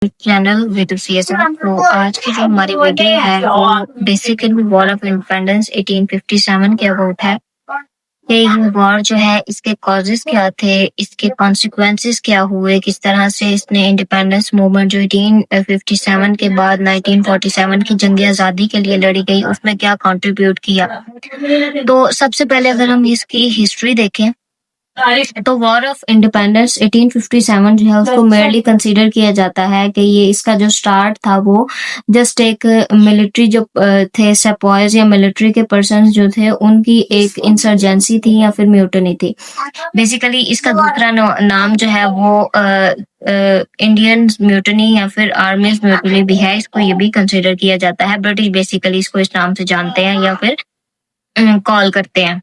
Channel with CSM. तो आज की जो हमारी वीडियो है वो बेसिकली वॉर ऑफ इंडिपेंडेंस 1857 के अबाउट है कि ये वॉर जो है इसके कॉजेस क्या थे, इसके कॉन्सिक्वेंसेस क्या हुए, किस तरह से इसने इंडिपेंडेंस मूवमेंट जो 1857 के बाद 1947 की जंग आज़ादी के लिए लड़ी गई उसमें क्या कंट्रीब्यूट किया। तो सबसे पहले अगर हम इसकी हिस्ट्री देखें तो वॉर ऑफ इंडिपेंडेंस 1857 जो है उसको मेयरली कंसीडर किया जाता है कि ये इसका जो स्टार्ट था वो जस्ट एक मिलिट्री जो थे सेपॉयज या मिलिट्री के पर्सन जो थे उनकी एक इंसर्जेंसी थी या फिर म्यूटनी थी। बेसिकली इसका दूसरा नाम जो है वो इंडियन म्यूटनी या फिर आर्मीज म्यूटनी भी है, इसको ये भी कंसीडर किया जाता है। ब्रिटिश बेसिकली इसको इस नाम से जानते हैं या फिर कॉल करते हैं।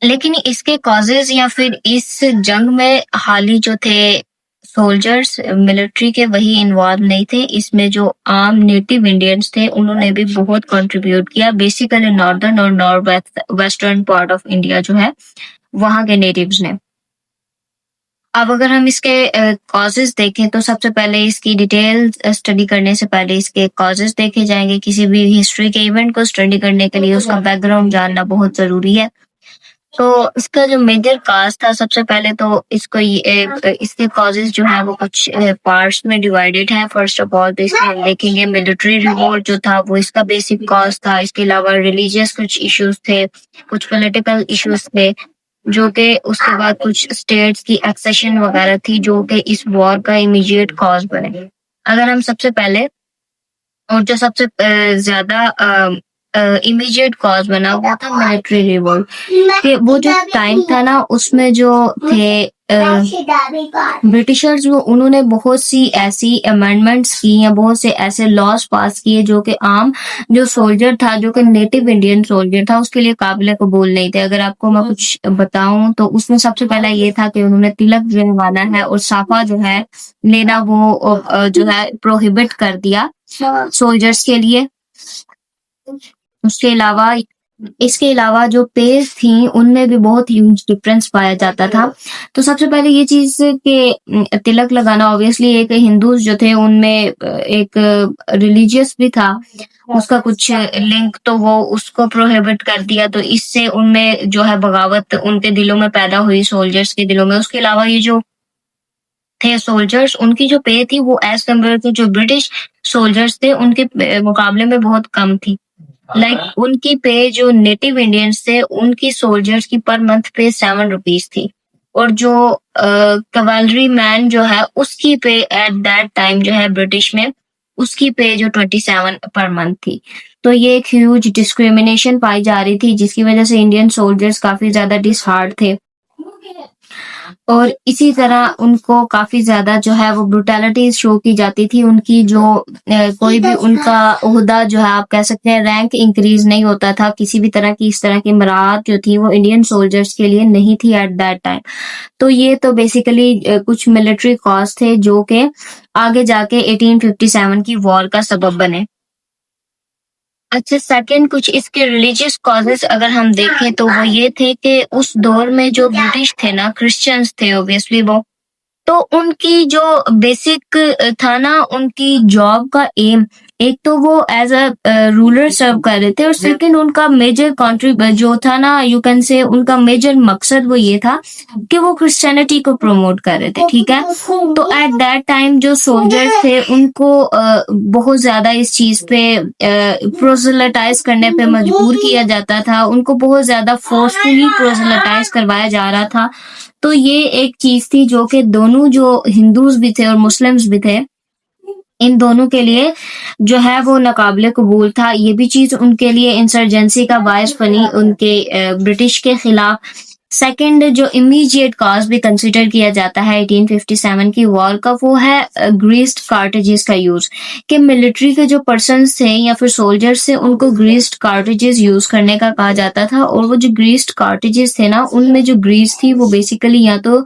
लेकिन इसके कॉजेज या फिर इस जंग में हाली जो थे सोल्जर्स मिलिट्री के वही इन्वॉल्व नहीं थे, इसमें जो आम नेटिव इंडियंस थे उन्होंने भी बहुत कंट्रीब्यूट किया। बेसिकली नॉर्दर्न और north western part of India जो है वहां के नेटिव्स ने। अब अगर हम इसके कॉजेज देखें तो सबसे पहले इसकी डिटेल स्टडी करने से पहले इसके कॉजेज देखे जाएंगे। किसी भी हिस्ट्री के इवेंट को स्टडी करने के लिए उसका बैकग्राउंड जानना बहुत जरूरी है। तो इसका जो मेजर काज था, सबसे पहले तो इसको इसके कॉजेज जो है वो कुछ पार्ट्स में डिवाइडेड है। फर्स्ट ऑफ ऑल तो इसमें हम देखेंगे मिलिट्री रिवोल्ट जो था वो इसका बेसिक कॉज था। इसके अलावा रिलीजियस कुछ इश्यूज थे, कुछ पॉलिटिकल इश्यूज थे, जो कि उसके बाद कुछ स्टेट्स की एक्सेशन वगैरह थी जो कि इस वॉर का इमीडिएट कॉज बने। अगर हम सबसे पहले और जो सबसे ज्यादा इमीडिएट कॉज बना वो था मिलिट्री रिवोल्ट। कि वो जो टाइम था ना उसमें जो थे ब्रिटिशर्स वो उन्होंने बहुत सी ऐसी अमेंडमेंट्स की या बहुत से ऐसे लॉज पास किए जो कि आम जो सोल्जर था, जो कि नेटिव इंडियन सोल्जर था, उसके लिए काबिल कबूल नहीं थे। अगर आपको मैं कुछ बताऊं तो उसमें सबसे पहला ये था कि उन्होंने तिलक जो लगाना है और साफा जो है लेना वो जो है प्रोहिबिट कर दिया सोल्जर्स के लिए। उसके अलावा इसके अलावा जो पेज थी उनमें भी बहुत ह्यूज डिफरेंस पाया जाता था। तो सबसे पहले ये चीज के तिलक लगाना ऑब्वियसली एक हिंदूज जो थे उनमें एक रिलीजियस भी था, उसका कुछ लिंक, तो वो उसको प्रोहिबिट कर दिया। तो इससे उनमें जो है बगावत उनके दिलों में पैदा हुई, सोल्जर्स के दिलों में। उसके अलावा ये जो थे सोल्जर्स उनकी जो पे थी वो एज कम्पेयर टू जो ब्रिटिश सोल्जर्स थे उनके मुकाबले में बहुत कम थी। उनकी पे जो नेटिव इंडियंस थे उनकी सोल्जर्स की पर मंथ पे 7 रुपीज थी, और जो कवालरी मैन जो है उसकी पे एट दैट टाइम जो है ब्रिटिश में उसकी पे जो 27 पर मंथ थी। तो ये एक ह्यूज डिस्क्रिमिनेशन पाई जा रही थी जिसकी वजह से इंडियन सोल्जर्स काफी ज्यादा डिसहार्ड थे, और इसी तरह उनको काफी ज्यादा जो है वो ब्रुटैलिटी शो की जाती थी। उनकी जो कोई भी उनका ओहदा जो है आप कह सकते हैं रैंक इंक्रीज नहीं होता था। किसी भी तरह की इस तरह की मराहत जो थी वो इंडियन सोल्जर्स के लिए नहीं थी एट दैट टाइम। तो ये तो बेसिकली कुछ मिलिट्री कॉज थे जो कि आगे जाके 1857 की वॉर का सबब बने। अच्छा, सेकंड कुछ इसके रिलीजियस कॉजेस अगर हम देखें तो वो ये थे कि उस दौर में जो ब्रिटिश थे ना, क्रिश्चियंस थे ऑब्वियसली वो, तो उनकी जो बेसिक था ना उनकी जॉब का एम, एक तो वो एज अ रूलर सर्व कर रहे थे, और सेकंड उनका मेजर कंट्रीब्यूट जो था ना, यू कैन से उनका मेजर मकसद वो ये था कि वो क्रिश्चियनिटी को प्रमोट कर रहे थे। ठीक है, तो एट दैट टाइम जो सोल्जर्स थे उनको बहुत ज्यादा इस चीज पे प्रोसेलेटाइज करने पे मजबूर किया जाता था, उनको बहुत ज्यादा फोर्सफुली प्रोसेलेटाइज करवाया जा रहा था। तो ये एक चीज थी जो कि दोनों जो हिंदूज भी थे और मुस्लिम्स भी थे, इन दोनों के लिए जो है वो नाकाबिले कबूल था। ये भी चीज उनके लिए इंसर्जेंसी का बायस बनी उनके ब्रिटिश के खिलाफ। सेकंड जो इमीडिएट कॉज भी कंसीडर किया जाता है 1857 की वॉर का, वो है ग्रीस्ड कार्टेजेस का यूज। कि मिलिट्री के जो पर्सन्स थे या फिर सोल्जर्स थे उनको ग्रीस्ड कार्टेजेस यूज करने का कहा जाता था, और वो जो ग्रीस्ड कार्टेजेस थे ना उनमें जो ग्रीस थी वो बेसिकली या तो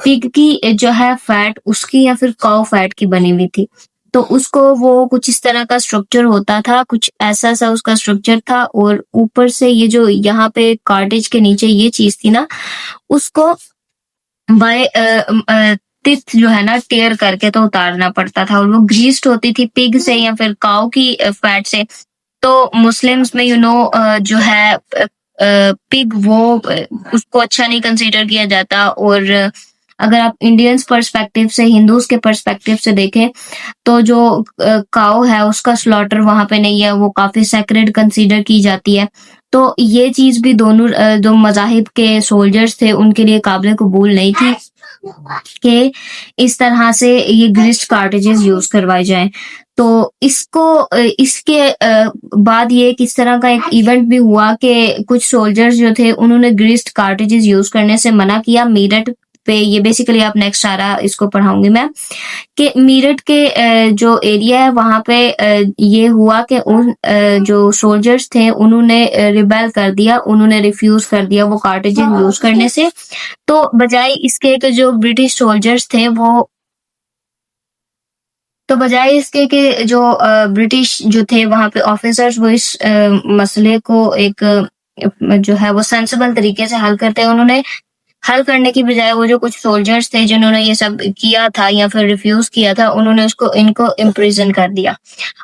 पिग की जो है फैट उसकी या फिर काउ फैट की बनी हुई थी। तो उसको वो कुछ इस तरह का स्ट्रक्चर होता था, कुछ ऐसा सा उसका स्ट्रक्चर था, और ऊपर से ये जो यहाँ पे कार्टेज के नीचे ये चीज थी ना उसको बाय टिथ जो है ना टेयर करके तो उतारना पड़ता था, और वो ग्रीस्ड होती थी पिग से या फिर काऊ की फैट से। तो मुस्लिम्स में जो है पिग वो उसको अच्छा नहीं कंसीडर किया जाता। और अगर आप इंडियंस पर्सपेक्टिव से, हिंदूज के पर्सपेक्टिव से देखें, तो जो काऊ है उसका स्लॉटर वहां पे नहीं है, वो काफी सेक्रेड कंसीडर की जाती है। तो ये चीज भी दोनों जो मजाहिब के सोल्जर्स थे उनके लिए काबिल कबूल नहीं थी कि इस तरह से ये ग्रिस्ट कार्टेजेस यूज करवाए जाएं। तो इसके बाद ये किस तरह का एक इवेंट भी हुआ कि कुछ सोल्जर्स जो थे उन्होंने ग्रिस्ट कार्टेजेस यूज करने से मना किया मीरठ पे। ये बेसिकली आप नेक्स्ट सारा इसको पढ़ाऊंगी मैं कि मीरठ के जो एरिया है वहां पे ये हुआ कि उन जो सोल्जर्स थे उन्होंने रिबेल कर दिया, उन्होंने रिफ्यूज कर दिया वो कार्टेजेस यूज करने से। तो बजाय इसके कि जो ब्रिटिश सोल्जर्स थे वो तो बजाय इसके कि जो ब्रिटिश जो थे वहां पे ऑफिसर्स वो इस मसले को एक जो है वो सेंसिबल तरीके से हल करते हैं, उन्होंने हल करने की बजाय वो जो कुछ सोल्जर्स थे जिन्होंने ये सब किया था या फिर रिफ्यूज किया था, उन्होंने इनको इम्प्रिजन कर दिया।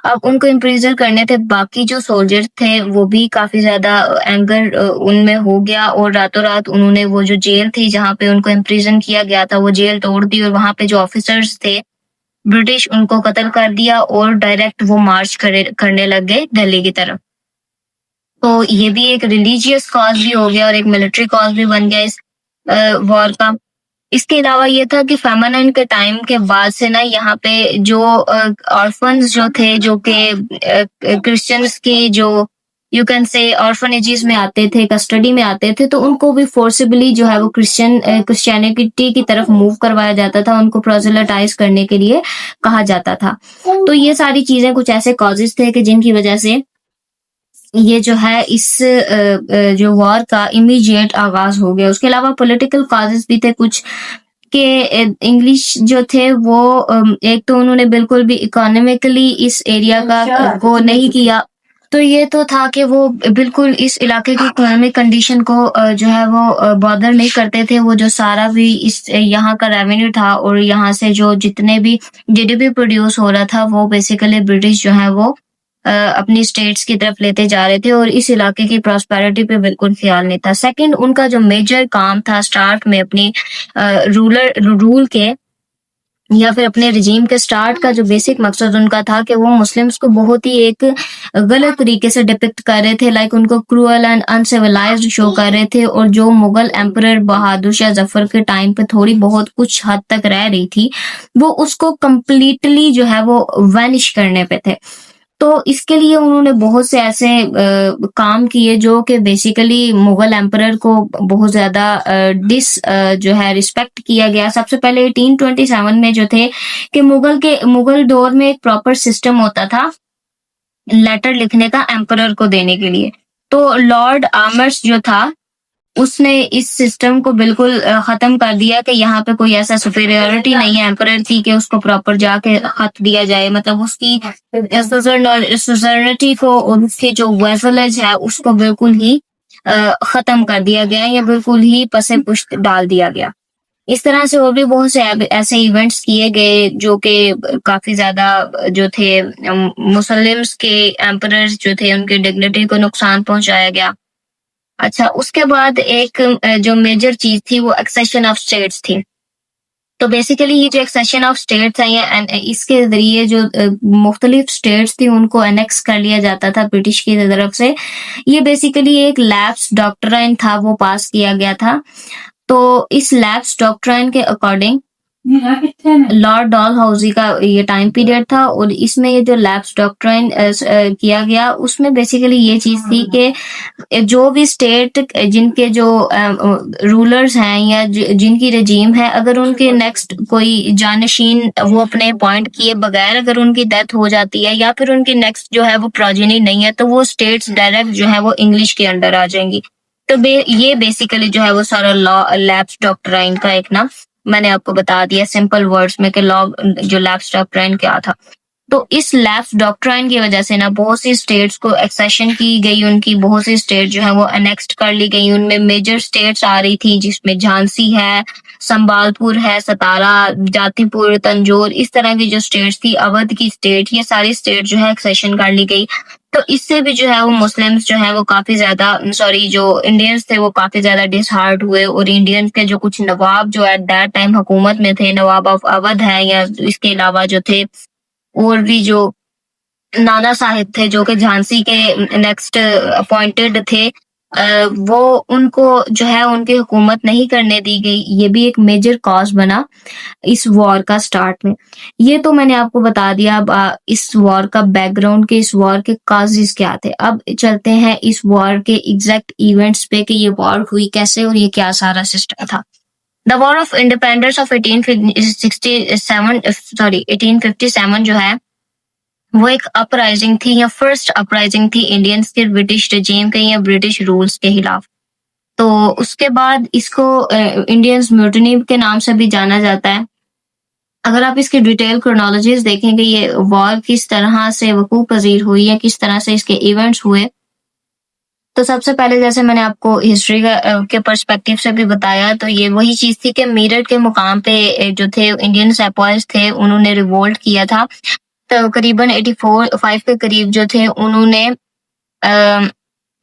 अब उनको इम्प्रिजन करने थे, बाकी जो सोल्जर्स थे वो भी काफी ज्यादा एंगर उनमें हो गया, और रातों रात उन्होंने वो जो जेल थी जहाँ पे उनको इम्प्रिजन किया गया था वो जेल तोड़ दी, और वहां पे जो ऑफिसर्स थे ब्रिटिश उनको कत्ल कर दिया, और डायरेक्ट वो मार्च करने लग गए दिल्ली की तरफ। तो ये भी एक रिलीजियस कॉज भी हो गया और एक मिलिट्री कॉज भी बन गया इस वॉर का। इसके अलावा ये था कि फेमिनाइन के टाइम के बाद से ना यहाँ पे जो ऑर्फन्स जो थे, जो कि क्रिश्चियंस की जो यू कैन से ऑर्फनेजेस में आते थे, कस्टडी में आते थे, तो उनको भी फोर्सिबली जो है वो क्रिश्चियनिटी की तरफ मूव करवाया जाता था, उनको प्रोजेलेटाइज करने के लिए कहा जाता था। तो ये सारी चीजें कुछ ऐसे कॉजेज थे कि जिनकी वजह से ये जो है इस जो वॉर का इमीडिएट आगाज हो गया। उसके अलावा पॉलिटिकल कॉजेज भी थे कुछ कि इंग्लिश जो थे वो एक तो उन्होंने बिल्कुल भी इकोनॉमिकली इस एरिया का वो नहीं किया। तो ये तो था कि वो बिल्कुल इस इलाके की इकोनॉमिक कंडीशन को जो है वो बॉदर नहीं करते थे। वो जो सारा भी इस यहाँ का रेवेन्यू था और यहाँ से जो जितने भी जीडीपी प्रोड्यूस हो रहा था वो बेसिकली ब्रिटिश जो है वो अपनी स्टेट्स की तरफ लेते जा रहे थे, और इस इलाके की प्रॉस्पेरिटी पे बिल्कुल ख्याल नहीं था। सेकंड, उनका जो मेजर काम था स्टार्ट में अपनी रूल के या फिर अपने रिजीम के स्टार्ट का जो बेसिक मकसद उनका था कि वो मुस्लिम्स को बहुत ही एक गलत तरीके से डिपिक्ट कर रहे थे, लाइक उनको क्रूअल एंड अनसिविलाइज्ड शो कर रहे थे। और जो मुगल एम्परर बहादुर शाह जफर के टाइम पे थोड़ी बहुत कुछ हद तक रह रही थी, वो उसको कम्प्लीटली जो है वो वैनिश करने पे थे। तो इसके लिए उन्होंने बहुत से ऐसे काम किए जो कि बेसिकली मुगल एम्परर को बहुत ज्यादा जो है रिस्पेक्ट किया गया। सबसे पहले 1827 में जो थे कि मुगल दौर में एक प्रॉपर सिस्टम होता था लेटर लिखने का एम्परर को देने के लिए। तो लॉर्ड आमर्स जो था उसने इस सिस्टम को बिल्कुल खत्म कर दिया कि यहाँ पे कोई ऐसा सुपीरियरिटी नहीं है एम्परर की कि उसको प्रॉपर जाके खत दिया जाए, मतलब उसकी सुजर्निटी को, उसकी जो वेसलेज है उसको बिल्कुल ही खत्म कर दिया गया या बिल्कुल ही पसे पुष्ट डाल दिया गया। इस तरह से और भी बहुत से ऐसे इवेंट्स किए गए जो कि काफी ज्यादा जो थे मुस्लिम्स के एम्परर्स जो थे उनकी डिग्निटी को नुकसान पहुंचाया गया। अच्छा, उसके बाद एक जो मेजर चीज थी वो एक्सेशन ऑफ स्टेट्स थी। तो बेसिकली ये जो एक्सेशन ऑफ स्टेट्स है ये इसके जरिए जो मुख्तलिफ स्टेट्स थी उनको एनेक्स कर लिया जाता था ब्रिटिश की तरफ से। ये बेसिकली एक लैप्स डॉक्ट्राइन था, वो पास किया गया था। तो इस लैप्स डॉक्ट्राइन के अकॉर्डिंग लॉर्ड डॉलहाउसी का ये टाइम पीरियड था, और इसमें ये जो लैप्स डॉक्ट्राइन किया गया उसमें बेसिकली ये चीज थी कि जो भी स्टेट जिनके जो रूलर्स हैं या जिनकी रजीम है, अगर उनके नेक्स्ट कोई जानशीन वो अपने अपॉइंट किए बगैर अगर उनकी डेथ हो जाती है या फिर उनकी नेक्स्ट जो है वो प्रोजेनी नहीं है, तो वो स्टेट्स डायरेक्ट जो है वो इंग्लिश के अंडर आ जाएंगी। तो ये बेसिकली जो है वो सारा लॉ लैप्स डॉक्ट्राइन का एक ना मैंने आपको बता दिया सिंपल वर्ड्स में कि लॉ जो लैप्स डॉक्ट्राइन क्या था। तो इस लैप्स डॉक्ट्राइन की वजह से ना बहुत सी स्टेट्स को एक्सेशन की गई, उनकी बहुत सी स्टेट जो है वो अनेक्स्ट कर ली गई। उनमें मेजर स्टेट्स आ रही थी जिसमें झांसी है, संबालपुर है, सतारा, जातीपुर, तंजौर, इस तरह की जो स्टेट्स थी, अवध की स्टेट, ये सारी स्टेट जो है एक्सेशन कर ली गई। तो इससे भी जो है वो मुस्लिम्स जो है वो काफी ज्यादा, सॉरी, जो इंडियंस थे वो काफी ज्यादा डिसहार्ट हुए, और इंडियंस के जो कुछ नवाब जो एट दैट टाइम हुकूमत में थे, नवाब ऑफ अवध है, या इसके अलावा जो थे और भी जो नाना साहिब थे जो कि झांसी के नेक्स्ट अपॉइंटेड थे, वो उनको जो है उनकी हुकूमत नहीं करने दी गई। ये भी एक मेजर कॉज बना इस वॉर का स्टार्ट में। ये तो मैंने आपको बता दिया। अब इस वॉर का बैकग्राउंड के इस वॉर के काजेस क्या थे। अब चलते हैं इस वॉर के एग्जैक्ट इवेंट्स पे कि ये वॉर हुई कैसे और ये क्या सारा सिस्टम था। The war of independence of 1857 जो है वो एक अपराइजिंग थी, या फर्स्ट अपराइजिंग थी इंडियंस के ब्रिटिश रेजिम के या ब्रिटिश रूल्स के खिलाफ। तो उसके बाद इसको इंडियंस म्यूटिनी के नाम से भी जाना जाता है। अगर आप इसकी डिटेल क्रोनोलॉजीज देखेंगे ये वॉर किस तरह से वकूअ पजीर हुई है, किस तरह से इसके इवेंट्स हुए, तो सबसे पहले जैसे मैंने आपको हिस्ट्री के पर्सपेक्टिव से भी बताया, तो ये वही चीज थी कि मेरठ के मुकाम पे जो थे इंडियन सेपॉइज थे, उन्होंने रिवोल्ट किया था। तो करीबन 84-5 के करीब जो थे उन्होंने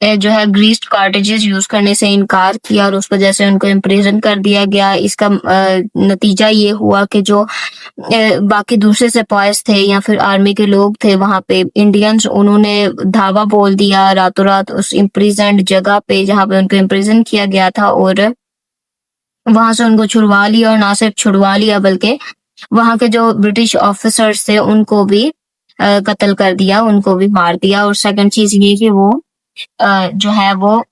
जो है ग्रीस्ड कार्टेजेस यूज करने से इनकार किया और उस वजह से उनको इम्प्रिजन कर दिया गया। इसका नतीजा ये हुआ कि जो बाकी दूसरे सिपाहीज थे या फिर आर्मी के लोग थे वहां पे इंडियंस, उन्होंने धावा बोल दिया रातों रात उस इम्प्रिजेंट जगह पे जहाँ पे उनको इम्प्रिजन किया गया था, और वहां से उनको छुड़वा लिया, और ना सिर्फ छुड़वा लिया बल्कि वहां के जो ब्रिटिश ऑफिसर्स थे उनको भी कत्ल कर दिया, उनको भी मार दिया। और सेकंड चीज ये कि वो जो है वो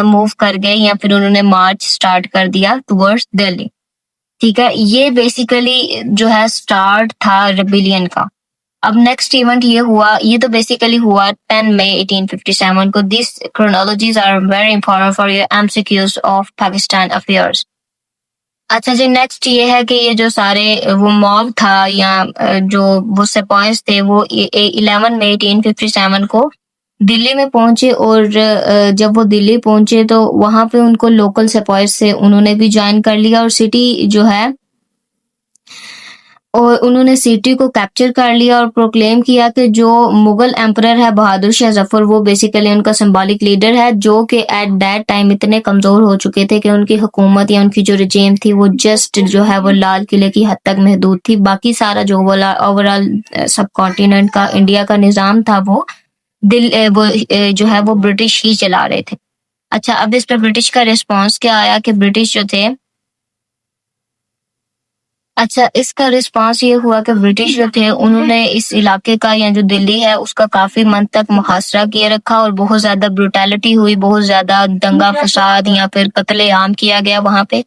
मूव कर गए या फिर उन्होंने मार्च स्टार्ट कर दिया टुवर्ड्स दिल्ली। ठीक है, ये बेसिकली जो है स्टार्ट था रेबिलियन का। अब नेक्स्ट इवेंट ये हुआ, ये तो बेसिकली हुआ 10 मई 1857 को। This chronologies are very important for your MCQs of Pakistan affairs. अच्छा जी, नेक्स्ट ये है कि ये जो सारे वो मॉब था या जो वो सिपाहीज थे वो 11 मई 1857 को दिल्ली में पहुंचे, और जब वो दिल्ली पहुंचे तो वहां पे उनको लोकल सिपाहीज से उन्होंने भी ज्वाइन कर लिया, और सिटी जो है और उन्होंने सिटी को कैप्चर कर लिया और प्रोक्लेम किया कि जो मुगल एम्परर है बहादुर शाह जफर, वो बेसिकली उनका सिंबॉलिक लीडर है, जो कि एट दैट टाइम इतने कमजोर हो चुके थे कि उनकी हुकूमत या उनकी जो रिजीम थी वो जस्ट जो है वो लाल किले की हद तक महदूद थी। बाकी सारा जो ओवरऑल सब कॉन्टिनेंट का इंडिया का निज़ाम था वो जो है वो ब्रिटिश ही चला रहे थे। अच्छा, अब इस पे ब्रिटिश का रिस्पॉन्स क्या आया कि ब्रिटिश जो थे, अच्छा इसका रिस्पांस ये हुआ कि ब्रिटिश जो थे उन्होंने इस इलाके का या जो दिल्ली है उसका काफी मन तक मुहासरा किए रखा, और बहुत ज्यादा ब्रुटैलिटी हुई, बहुत ज्यादा दंगा फसाद या फिर कत्ले आम किया गया वहां पे।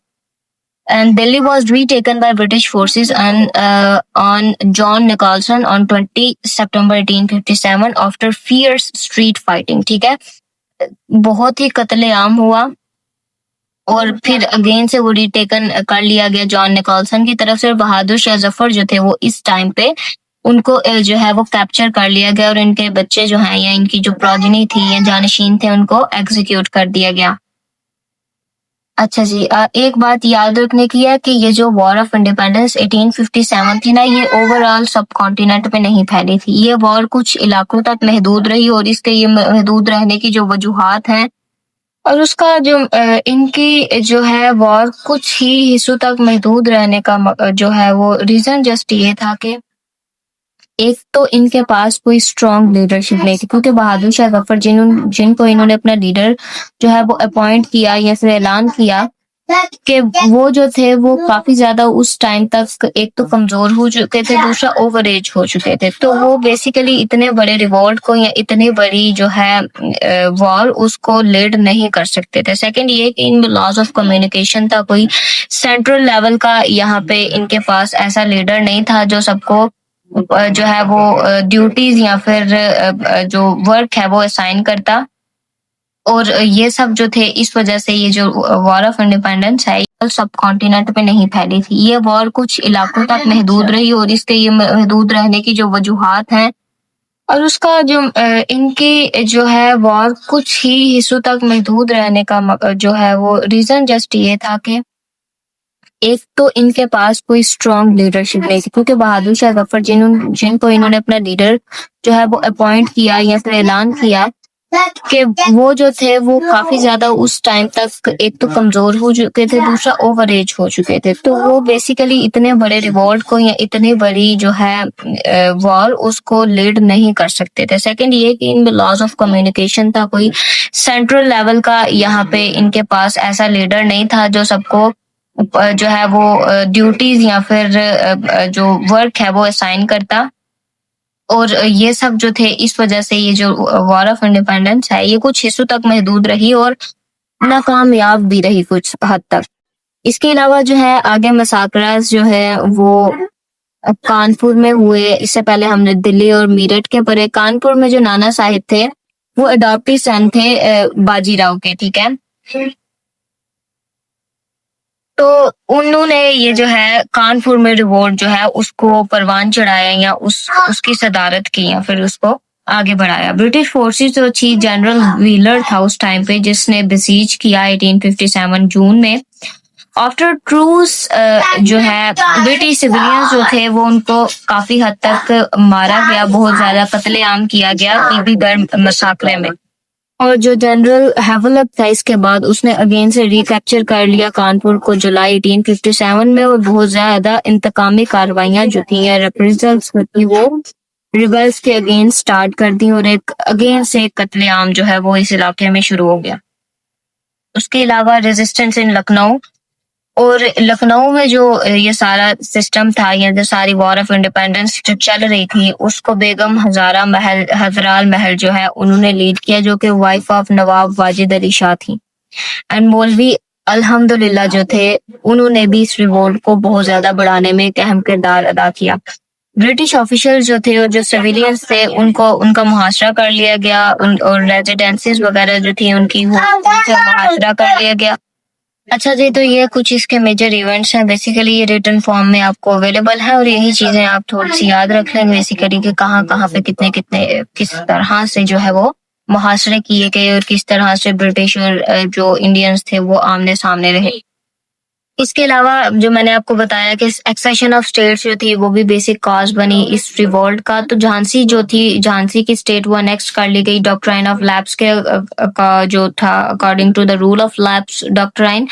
And Delhi was retaken by British forces and on John Nicholson on 20 September 1857 after fierce street fighting। ठीक है, बहुत ही कत्ले आम हुआ और फिर अगेन से वो रिटेकन कर लिया गया जॉन निकोलसन की तरफ से। बहादुर शाह जफर जो थे वो इस टाइम पे उनको जो है वो कैप्चर कर लिया गया, और इनके बच्चे जो हैं या इनकी जो प्रोजेनी थी या जानशीन थे उनको एग्जीक्यूट कर दिया गया। अच्छा जी, एक बात याद रखने की है कि ये जो वॉर ऑफ इंडिपेंडेंस 1857 थी ना, ये ओवरऑल सब कॉन्टिनेंट पे नहीं फैली थी। ये वॉर कुछ इलाकों तक महदूद रही, और इसके ये महदूद रहने की जो वजूहात हैं और उसका जो इनकी जो है वॉर कुछ ही हिस्सों तक महदूद रहने का जो है वो रीजन जस्ट ये था कि एक तो इनके पास कोई स्ट्रॉन्ग लीडरशिप नहीं थी, क्योंकि बहादुर शाह जफर जिनको इन्होंने अपना लीडर जो है वो अपॉइंट किया या फिर ऐलान किया कि वो जो थे वो काफी ज्यादा उस टाइम तक एक तो कमजोर हो चुके थे, दूसरा ओवर एज हो चुके थे। तो वो बेसिकली इतने बड़े रिवॉल्ट को या इतनी बड़ी जो है वॉर उसको लीड नहीं कर सकते थे। सेकंड ये कि इनमें लॉस ऑफ कम्युनिकेशन था, कोई सेंट्रल लेवल का यहाँ पे इनके पास ऐसा लीडर नहीं था जो सबको जो है वो ड्यूटीज या फिर जो वर्क है वो असाइन करता। और ये सब जो थे इस वजह से ये जो वॉर ऑफ इंडिपेंडेंस है सब कॉन्टिनेंट पे नहीं फैली थी। ये वॉर कुछ इलाकों तक महदूद रही, और इसके ये महदूद रहने की जो वजूहात हैं और उसका जो इनकी जो है वॉर कुछ ही हिस्सों तक महदूद रहने का जो है वो रीजन जस्ट ये था कि एक तो इनके पास कोई स्ट्रॉन्ग लीडरशिप नहीं थी, क्योंकि बहादुर शाह जफर जिनको इन्होंने अपना लीडर जो है वो अपॉइंट किया या फिर ऐलान किया कि वो जो थे वो काफी ज्यादा उस टाइम तक एक तो कमजोर हो चुके थे, दूसरा ओवर एज हो चुके थे, तो वो बेसिकली इतने बड़े रिवॉल्ट को या इतनी बड़ी जो है वॉर उसको लीड नहीं कर सकते थे। सेकंड ये कि इनमें लॉस ऑफ कम्युनिकेशन था, कोई सेंट्रल लेवल का यहाँ पे इनके पास ऐसा लीडर नहीं था जो सबको जो है वो ड्यूटीज या फिर जो वर्क है वो असाइन करता। और ये सब जो थे इस वजह से ये जो वॉर ऑफ इंडिपेंडेंस है ये कुछ हिस्सों तक महदूद रही और नाकामयाब भी रही कुछ हद तक। इसके अलावा जो है आगे मसाकरास जो है वो कानपुर में हुए। इससे पहले हमने दिल्ली और मेरठ के पढ़े। कानपुर में जो नाना साहिब थे वो अडॉप्टी सन थे बाजीराव के, ठीक है। तो उन्होंने ये जो है कानपुर में रिवोल्ट जो है उसको परवान चढ़ाया या उसकी सदारत की या फिर उसको आगे बढ़ाया। ब्रिटिश फोर्सेस जो चीफ जनरल व्हीलर था उस टाइम पे जिसने बसीज किया 1857 जून में। आफ्टर ट्रूस जो है ब्रिटिश सिविलियंस जो थे वो उनको काफी हद तक मारा गया, बहुत ज्यादा कत्लेआम किया गया बीबीगढ़ मसाकरे में। और जो जनरल हैवलक था इसके बाद उसने अगेन से रिकैप्चर कर लिया कानपुर को जुलाई 1857 में, और बहुत ज्यादा इंतकामी कार्रवाइयां जो थी या रिप्रेजल्स थी वो रिबल्स के अगेंस्ट स्टार्ट कर दी और एक अगेन से कत्लेआम जो है वो इस इलाके में शुरू हो गया। उसके अलावा रेजिस्टेंस इन लखनऊ, और लखनऊ में जो ये सारा सिस्टम था या जो सारी वॉर ऑफ इंडिपेंडेंस जो चल रही थी उसको बेगम हजराल महल जो है उन्होंने लीड किया, जो कि वाइफ ऑफ नवाब वाजिद अली शाह थी। एंड मौलवी अल्हम्दुलिल्लाह जो थे उन्होंने भी इस रिवोल्ट को बहुत ज्यादा बढ़ाने में एक अहम किरदार अदा किया। ब्रिटिश ऑफिशियल जो थे और जो सिविलियंस थे उनको उनका मुहासरा कर लिया गया, और रेजिडेंसीज वगैरह जो थी उनकी मुहासरा कर लिया गया। अच्छा जी, तो ये कुछ इसके मेजर इवेंट्स हैं। बेसिकली ये रिटन फॉर्म में आपको अवेलेबल है और यही चीजें आप थोड़ी सी याद रख लेंगे बेसिकली कि कहाँ कहाँ पे कितने कितने किस तरह से जो है वो मुहासरे किए गए और किस तरह से ब्रिटिश और जो इंडियंस थे वो आमने सामने रहे। इसके अलावा जो मैंने आपको बताया कि एक्सेशन ऑफ स्टेट्स जो थी वो भी बेसिक कॉज बनी इस रिवॉल्ट का। तो झांसी जो थी, झांसी की स्टेट वो नेक्स्ट कर ली गई डॉक्ट्राइन ऑफ लैप्स के का जो था according to the rule of lapse doctrine.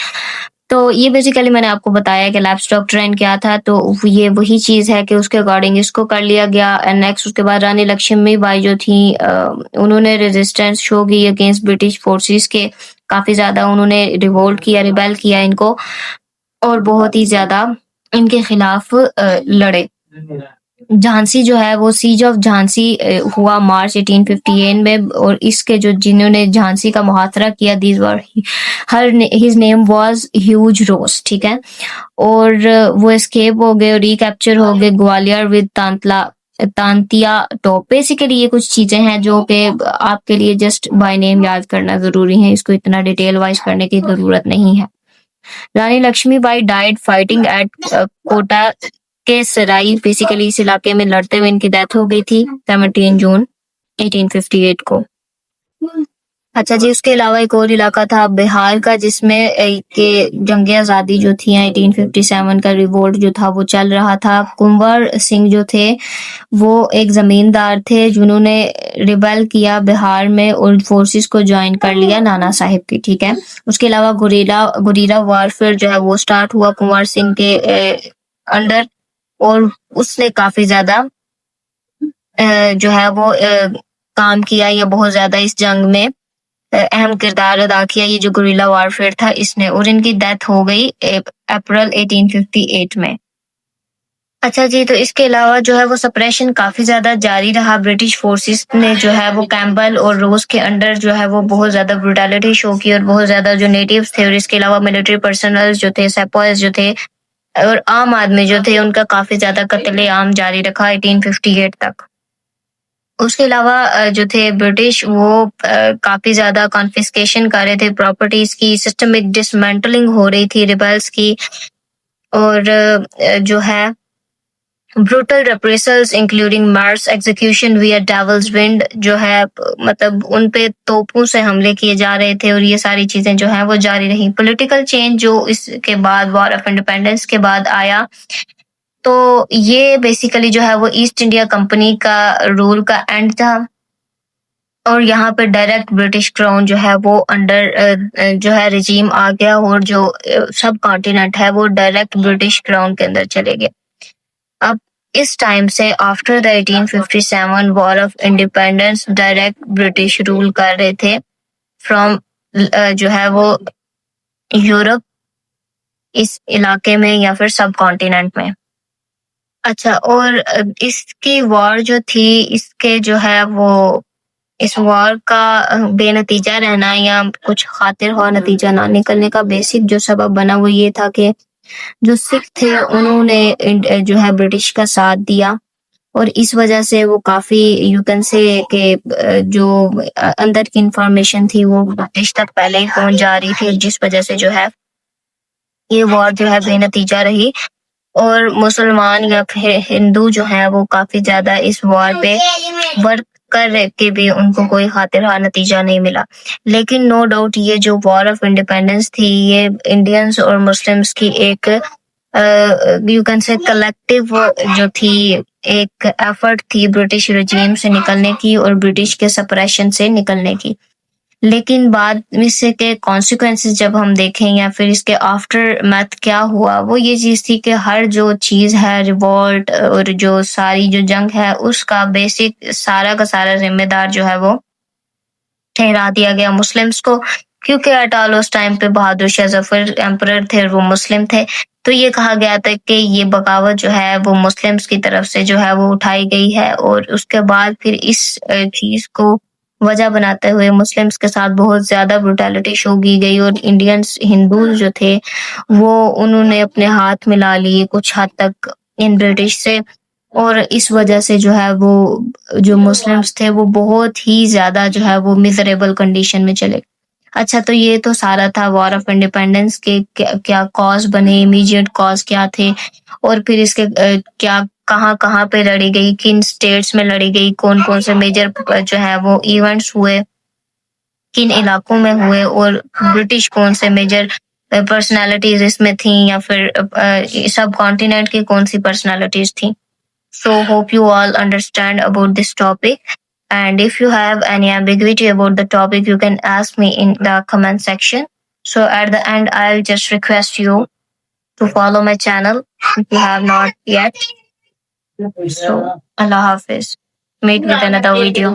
तो ये बेसिकली मैंने आपको बताया कि लैप्स डॉक्ट्राइन क्या था, तो ये वही चीज है कि उसके अकॉर्डिंग इसको कर लिया गया। एंड नेक्स्ट उसके बाद रानी लक्ष्मीबाई जो थी उन्होंने रेजिस्टेंस शो की अगेंस्ट ब्रिटिश फोर्सेस के, काफी ज्यादा उन्होंने रिवोल्ट किया, रिबेल किया इनको और बहुत ही ज्यादा इनके खिलाफ लड़े। झांसी जो है वो सीज ऑफ झांसी हुआ मार्च 1858 में, और इसके जो जिन्होंने झांसी का मुहासरा किया these were her his name was Hugh Rose, ठीक है। और वो एस्केप हो गए, रिकैप्चर हो गए Gwalior with Tantia top. Basically ये कुछ चीजें हैं जो कि आपके लिए जस्ट बाय नेम याद करना जरूरी है, इसको इतना डिटेल वाइज करने की जरूरत नहीं है। Rani Lakshmibai died fighting at Kota के सराई, बेसिकली इस इलाके में लड़ते हुए इनकी डेथ हो गई थी 17 जून 1858 को। अच्छा जी, उसके अलावा एक और इलाका था बिहार का जिसमें के जंग आज़ादी जो थी 1857 का रिवोल्ट जो था वो चल रहा था। कुंवर सिंह जो थे वो एक जमींदार थे जिन्होंने रिबेल किया बिहार में और फोर्सेस को ज्वाइन कर लिया नाना साहिब की, ठीक है। उसके अलावा गुरीला वारफेयर जो है वो स्टार्ट हुआ कुंवर सिंह के अंडर, और उसने काफी ज्यादा जो है वो काम किया या बहुत ज्यादा इस जंग में अहम किरदार अदा किया, ये जो गुरिल्ला वारफेयर था इसने, और इनकी डेथ हो गई अप्रैल 1858 में। अच्छा जी, तो इसके अलावा जो है वो सप्रेशन काफी ज्यादा जारी रहा। ब्रिटिश फोर्सेस ने जो है वो कैम्पबेल और रोज के अंडर जो है वो बहुत ज्यादा ब्रुटैलिटी शो की, और बहुत ज्यादा जो नेटिव्स थे और इसके अलावा मिलिट्री पर्सनल जो थे, सेपॉयज जो थे और आम आदमी जो थे उनका काफी ज्यादा कत्लेआम जारी रखा 1858 तक। उसके अलावा जो थे ब्रिटिश वो काफी ज्यादा कॉन्फिस्केशन कर रहे थे प्रॉपर्टीज की, सिस्टमिक डिसमेंटलिंग हो रही थी रिबेल्स की, और जो है ब्रूटल रेप्रेसल्स इंक्लूडिंग मार्स एग्जीक्यूशन विया डेविल्स विंड जो है मतलब उन पे तोपों से हमले किए जा रहे थे और ये सारी चीजें जो है वो जारी रही। पॉलिटिकल चेंज जो इसके बाद वॉर ऑफ इंडिपेंडेंस के बाद आया, तो ये बेसिकली जो है वो ईस्ट इंडिया कंपनी का रूल का एंड था और यहाँ पे डायरेक्ट ब्रिटिश क्राउन जो है वो अंडर जो है रिजीम आ गया और जो सब कॉन्टिनेंट है वो डायरेक्ट ब्रिटिश क्राउन के अंदर चले गए। अब इस टाइम से after the 1857 war of independence direct British rule कर रहे थे फ्रॉम जो है वो यूरोप इस इलाके में या फिर सब कॉन्टिनेंट में। अच्छा, और इसकी वॉर जो थी इसके जो है वो इस वॉर का बेनतीजा रहना या कुछ खातिर ख्वाह नतीजा ना निकलने का बेसिक जो सबब बना वो ये था कि जो सिख थे उन्होंने जो है ब्रिटिश का साथ दिया और इस वजह से वो काफी यू कैन से कि जो अंदर की इंफॉर्मेशन थी वो ब्रिटिश तक पहले ही पहुंच जा रही थी, जिस वजह से जो है ये वॉर जो है बेनतीजा रही और मुसलमान या फिर हिंदू जो है वो काफी ज्यादा इस वॉर पे वर्क कर रहे के भी उनको कोई खातिर नतीजा नहीं मिला। लेकिन नो डाउट ये जो वॉर ऑफ इंडिपेंडेंस थी ये इंडियंस और मुस्लिम्स की एक यू कैन से कलेक्टिव जो थी एक एफर्ट थी ब्रिटिश रजीम से निकलने की और ब्रिटिश के सप्रेशन से निकलने की। लेकिन बाद में से के कॉन्सिक्वेंसेस जब हम देखें या फिर इसके आफ्टर मैथ क्या हुआ, वो ये चीज थी कि हर जो चीज है रिवॉल्ट और जो सारी जो जंग है उसका बेसिक सारा का सारा जिम्मेदार जो है वो ठहरा दिया गया मुस्लिम्स को, क्योंकि अटाल उस टाइम पे बहादुर शाह जफर एम्परर थे और वो मुस्लिम थे। तो ये कहा गया था कि ये बगावत जो है वो मुस्लिम्स की तरफ से जो है वो उठाई गई है और उसके बाद फिर इस चीज को वजह बनाते हुए मुस्लिम्स के साथ बहुत ज्यादा ब्रुटैलिटी शो की गई और इंडियंस हिंदू जो थे वो उन्होंने अपने हाथ मिला लिए कुछ हद तक इन ब्रिटिश से और इस वजह से जो है वो जो मुस्लिम्स थे वो बहुत ही ज्यादा जो है वो मिजरेबल कंडीशन में चले। अच्छा, तो ये तो सारा था वॉर ऑफ इंडिपेंडेंस के क्या कॉज बने, इमीडिएट कॉज क्या थे और फिर इसके क्या कहाँ कहाँ पे लड़ी गई, किन स्टेट्स में लड़ी गई, कौन कौन से मेजर जो है वो इवेंट्स हुए, किन इलाकों में हुए और ब्रिटिश कौन से मेजर पर्सनालिटीज इसमें थी या फिर सब कॉन्टिनेंट की कौन सी पर्सनालिटीज थी। So hope you all understand about this topic. And if you have any ambiguity about the topic, you can ask me in the comment section. So at the end, I'll just request you to follow my channel if you have not yet. So Allah Hafiz. Meet with another video.